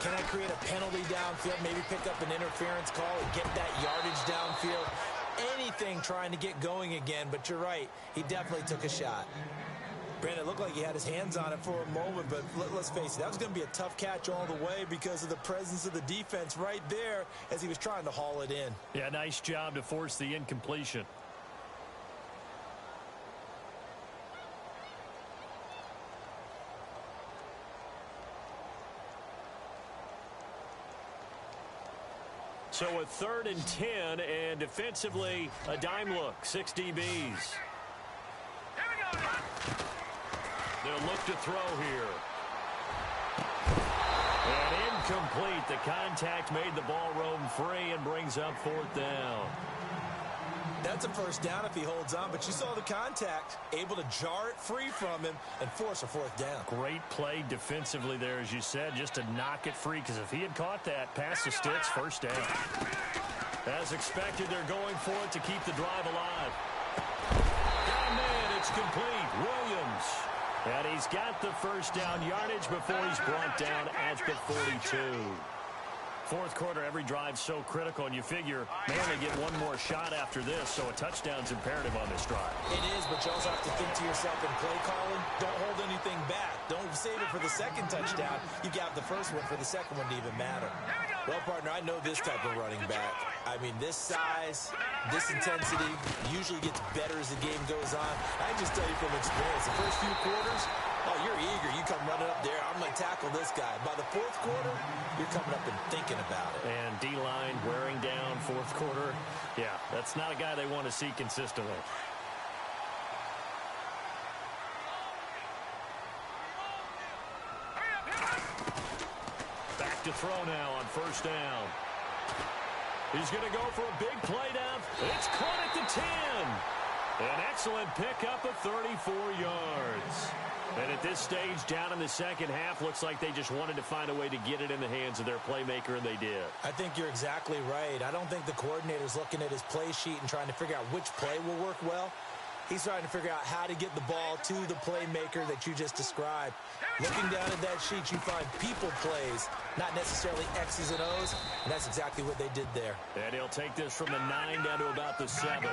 Can I create a penalty downfield, maybe pick up an interference call and get that yardage downfield? Anything trying to get going again, but you're right. He definitely took a shot. Brandon, it looked like he had his hands on it for a moment, but let's face it, that was going to be a tough catch all the way because of the presence of the defense right there as he was trying to haul it in. Yeah, nice job to force the incompletion. So a 3rd and 10, and defensively, a dime look, 6 DBs. They'll look to throw here. And incomplete. The contact made the ball roam free and brings up 4th down. That's a first down if he holds on, but you saw the contact, able to jar it free from him and force a 4th down. Great play defensively there, as you said, just to knock it free, because if he had caught that, past the sticks, 1st down. As expected, they're going for it to keep the drive alive. Got a man, it's complete. Williams. And he's got the 1st down yardage before he's brought down at the 42. 4th quarter, every drive's so critical, and you figure they only get one more shot after this, so a touchdown's imperative on this drive. It is, but you also have to think to yourself in play calling, don't hold anything back. Don't save it for the 2nd touchdown. You got the 1st one for the 2nd one to even matter. Well, partner, I know this type of running back. I mean, this size, this intensity usually gets better as the game goes on. I can just tell you from experience, the first few quarters, oh, you're eager. You come running up there. I'm going to tackle this guy. By the 4th quarter, you're coming up and thinking about it. And D-line wearing down 4th quarter. Yeah, that's not a guy they want to see consistently. Back to throw now on 1st down. He's going to go for a big play down. It's caught at the 10. An excellent pickup of 34 yards. And at this stage, down in the second half, looks like they just wanted to find a way to get it in the hands of their playmaker, and they did. I think you're exactly right. I don't think the coordinator's looking at his play sheet and trying to figure out which play will work well. He's trying to figure out how to get the ball to the playmaker that you just described. Looking down at that sheet, you find people plays, not necessarily X's and O's, and that's exactly what they did there. And he'll take this from the 9 down to about the 7.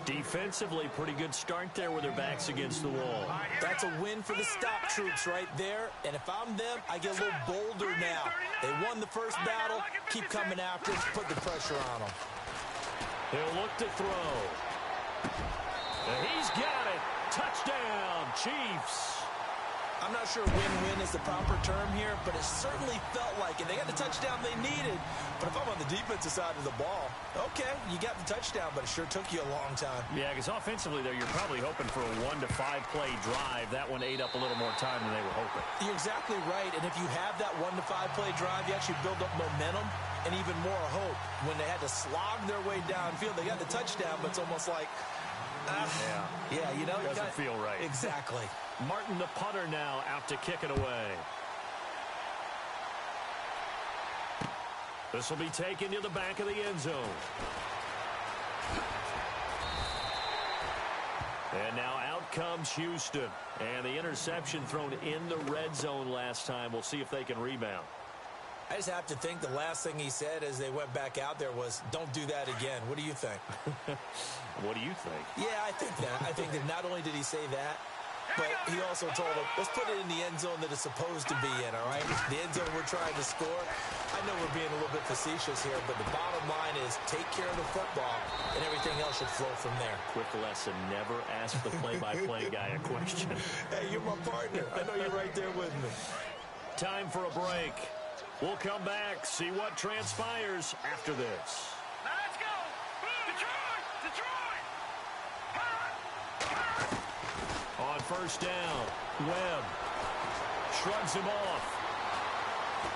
Defensively, pretty good start there with their backs against the wall. That's a win for the stop troops right there. And if I'm them, I get a little bolder now. They won the first battle. Keep coming after it. Put the pressure on them. He'll look to throw. And he's got it. Touchdown, Chiefs. I'm not sure win-win is the proper term here, but it certainly felt like it. They got the touchdown they needed. But if I'm on the defensive side of the ball, okay, you got the touchdown, but it sure took you a long time. Yeah, because offensively there, you're probably hoping for a 1 to 5 play drive. That one ate up a little more time than they were hoping. You're exactly right. And if you have that 1 to 5 play drive, you actually build up momentum and even more hope. When they had to slog their way downfield, they got the touchdown, but it's almost like, yeah, you know, doesn't feel right. Exactly. Martin, the punter, now out to kick it away. This will be taken to the back of the end zone. And now out comes Houston. And the interception thrown in the red zone last time. We'll see if they can rebound. I just have to think the last thing he said as they went back out there was, don't do that again. What do you think? What do you think? Yeah, I think that. I think that not only did he say that, but he also told them, let's put it in the end zone that it's supposed to be in, all right? The end zone we're trying to score. I know we're being a little bit facetious here, but the bottom line is take care of the football, and everything else should flow from there. Quick lesson, never ask the play-by-play guy a question. Hey, you're my partner. I know you're right there with me. Time for a break. We'll come back, see what transpires after this. Now let's go! Detroit! Detroit! On 1st down, Webb shrugs him off.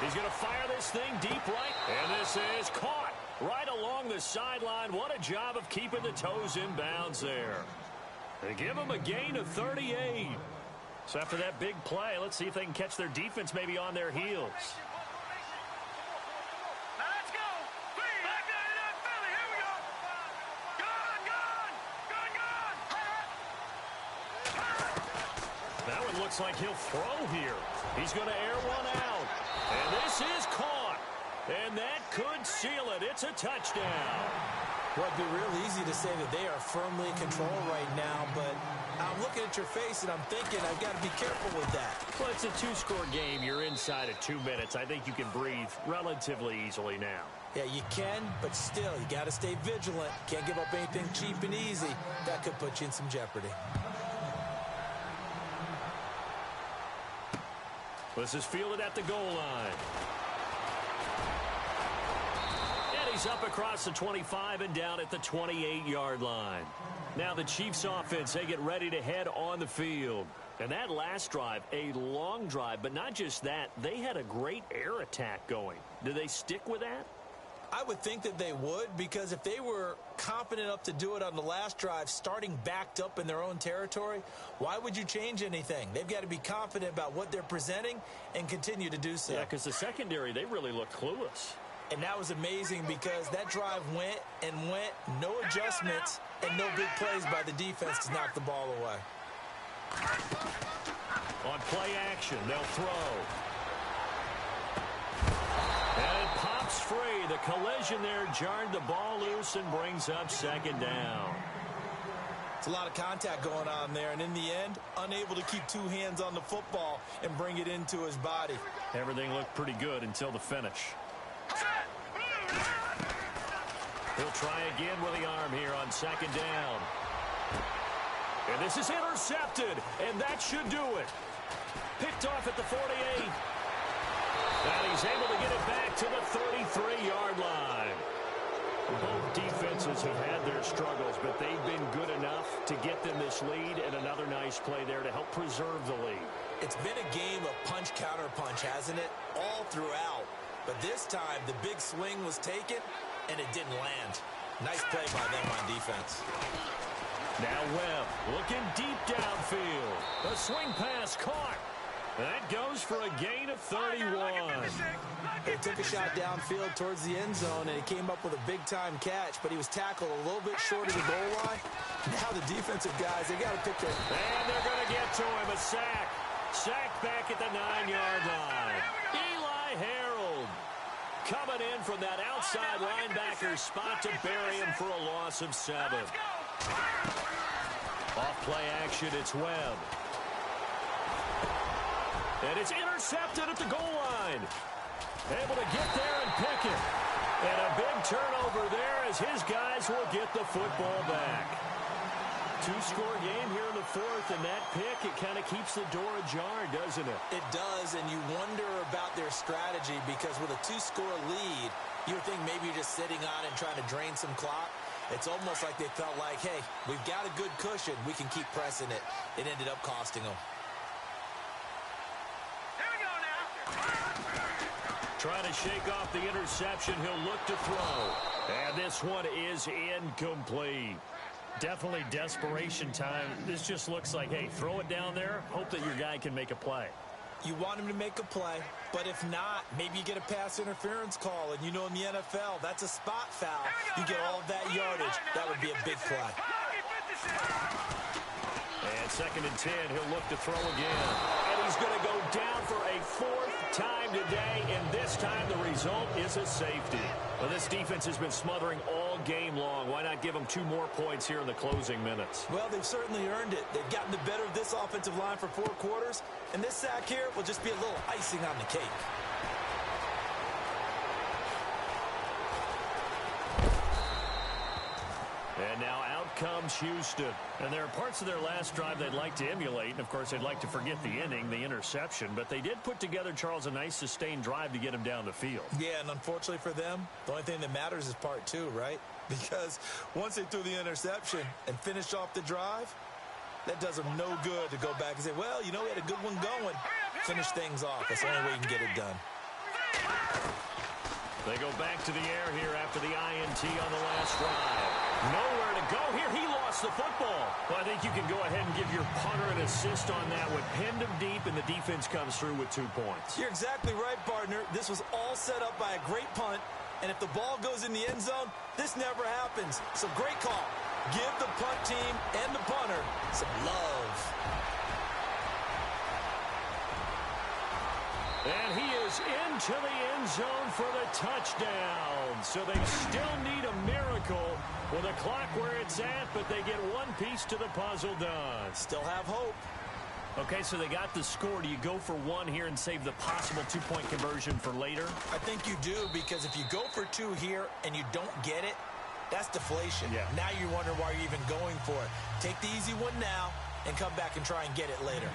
He's going to fire this thing deep right, and this is caught right along the sideline. What a job of keeping the toes in bounds there. They give him a gain of 38. So after that big play, let's see if they can catch their defense maybe on their heels. Now let's go. Back there to that Philly. Here we go. Gone. That one looks like he'll throw here. He's going to air one out. And this is caught. And that could seal it. It's a touchdown. Well, it'd be real easy to say that they are firmly in control right now, but I'm looking at your face and I'm thinking I've got to be careful with that. Well, it's a two-score game. You're inside of 2 minutes. I think you can breathe relatively easily now. Yeah, you can, but still, you got to stay vigilant. Can't give up anything cheap and easy. That could put you in some jeopardy. This is fielded at the goal line. He's up across the 25 and down at the 28-yard line. Now the Chiefs offense, they get ready to head on the field. And that last drive, a long drive, but not just that, they had a great air attack going. Do they stick with that? I would think that they would, because if they were confident enough to do it on the last drive, starting backed up in their own territory, why would you change anything? They've got to be confident about what they're presenting and continue to do so. Yeah, because the secondary, they really looked clueless. And that was amazing because that drive went and went, no adjustments, and no big plays by the defense to knock the ball away. On play action, they'll throw. And it pops free. The collision there jarred the ball loose and brings up second down. It's a lot of contact going on there, and in the end, unable to keep two hands on the football and bring it into his body. Everything looked pretty good until the finish. He'll try again with the arm here on second down. And this is intercepted, and that should do it. Picked off at the 48. And he's able to get it back to the 33-yard line. Both defenses have had their struggles, but they've been good enough to get them this lead, and another nice play there to help preserve the lead. It's been a game of punch-counter-punch, hasn't it? All throughout. But this time, the big swing was taken, and it didn't land. Nice play by them on defense. Now Webb looking deep downfield. A swing pass caught. That goes for a gain of 31. He took a shot downfield towards the end zone, and he came up with a big-time catch, but he was tackled a little bit short of the goal line. Now the defensive guys, they got to pick their... And they're going to get to him. A sack. Sack back at the 9-yard line. Eli Harold coming in from that outside linebacker spot to bury him for a loss of 7. Off play action, it's Webb. And it's intercepted at the goal line. Able to get there and pick it. And a big turnover there as his guys will get the football back. Two-score game here in the fourth, and that pick, it kind of keeps the door ajar, doesn't it? It does, and you wonder about their strategy because with a two-score lead, you would think maybe you're just sitting on it and trying to drain some clock. It's almost like they felt like, hey, we've got a good cushion. We can keep pressing it. It ended up costing them. Here we go now. Trying to shake off the interception. He'll look to throw. And this one is incomplete. Definitely desperation time. This just looks like, hey, throw it down there. Hope that your guy can make a play. You want him to make a play, but if not, maybe you get a pass interference call, and you know in the NFL, that's a spot foul. You get all of that yardage. That would be a big play. And second and 10, he'll look to throw again. And he's going to go down for a fourth time today, and this time the result is a safety. Well, this defense has been smothering all game long. Why not give them 2 more points here in the closing minutes? Well, they've certainly earned it. They've gotten the better of this offensive line for 4 quarters, and this sack here will just be a little icing on the cake. And now out comes Houston. And there are parts of their last drive they'd like to emulate. And, of course, they'd like to forget the inning, the interception. But they did put together, Charles, a nice sustained drive to get him down the field. Yeah, and unfortunately for them, the only thing that matters is part 2, right? Because once they threw the interception and finished off the drive, that does them no good to go back and say, well, you know, we had a good one going. Finish things off. That's the only way you can get it done. They go back to the air here after the INT on the last drive. Nowhere to go here. He lost lost the football. Well, I think you can go ahead and give your punter an assist on that one. Pinned him deep, and the defense comes through with 2 points. You're exactly right, partner. This was all set up by a great punt, and if the ball goes in the end zone, this never happens. So great call. Give the punt team and the punter some love. And he is into the end zone for the touchdown. So they still need a miracle with the clock where it's at, but they get one piece to the puzzle done. Still have hope. Okay, so they got the score. Do you go for one here and save the possible 2-point conversion for later? I think you do, because if you go for 2 here and you don't get it, that's deflation. Yeah. Now you wonder why you're even going for it. Take the easy one now and come back and try and get it later.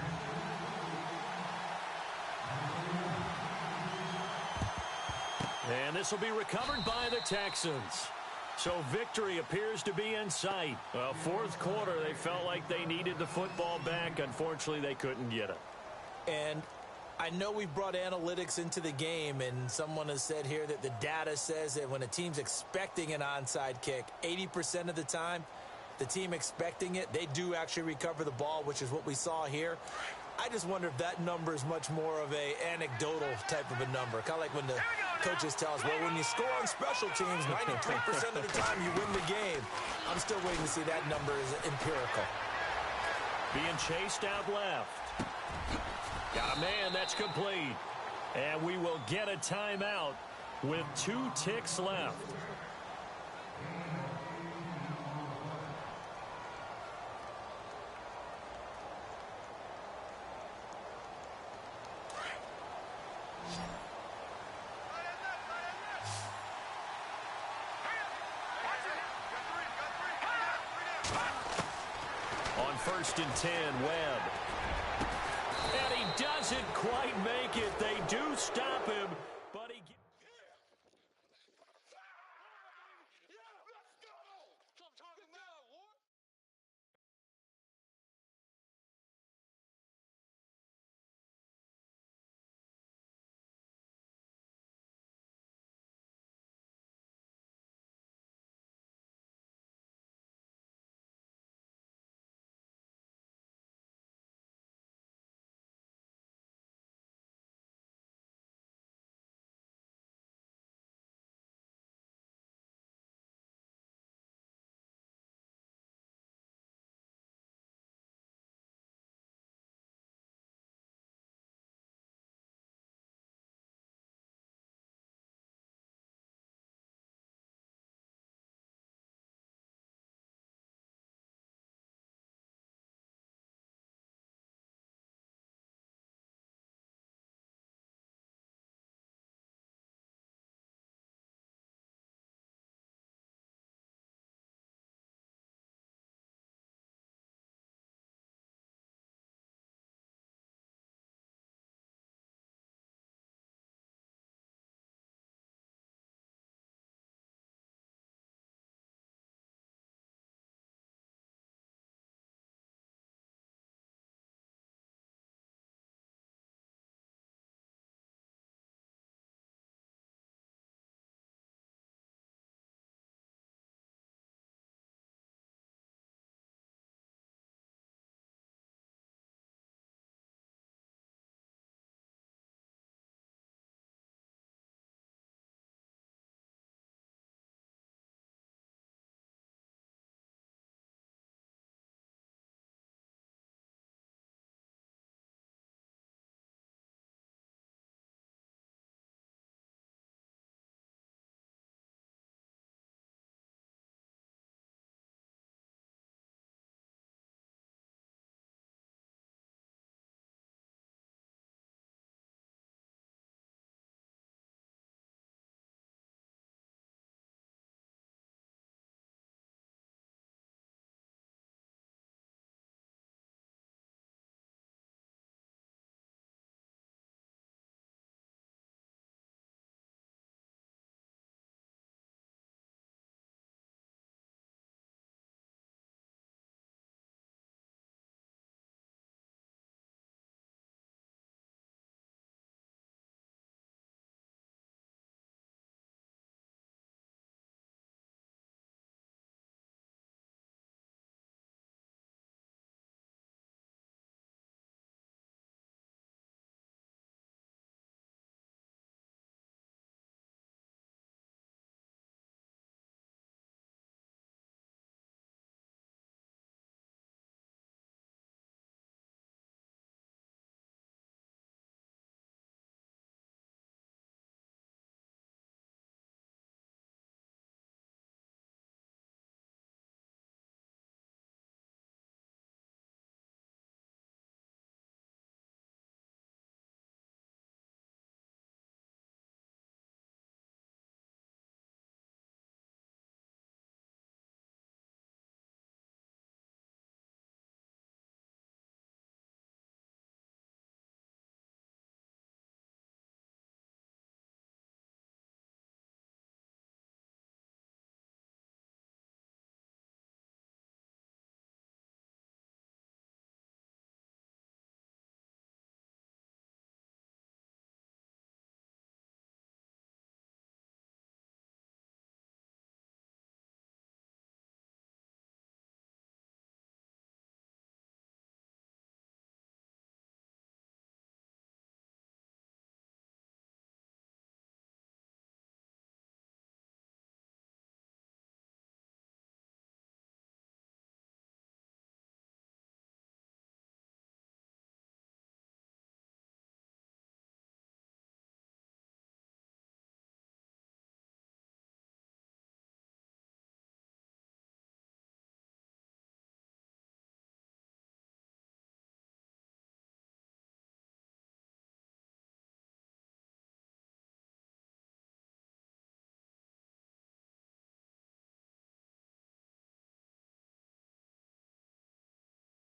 And this will be recovered by the Texans. So victory appears to be in sight. Well, fourth quarter, they felt like they needed the football back. Unfortunately, they couldn't get it. And I know we brought analytics into the game, and someone has said here that the data says that when a team's expecting an onside kick, 80% of the time, the team expecting it, they do actually recover the ball, which is what we saw here. I just wonder if that number is much more of a anecdotal type of a number. Kind of like when the coaches tell us, well, when you score on special teams, 93% of the time you win the game. I'm still waiting to see that number is empirical. Being chased out left. Got a man, that's complete. And we will get a timeout with 2 ticks left. On 1st and 10, Webb. And he doesn't quite make it. They do stop him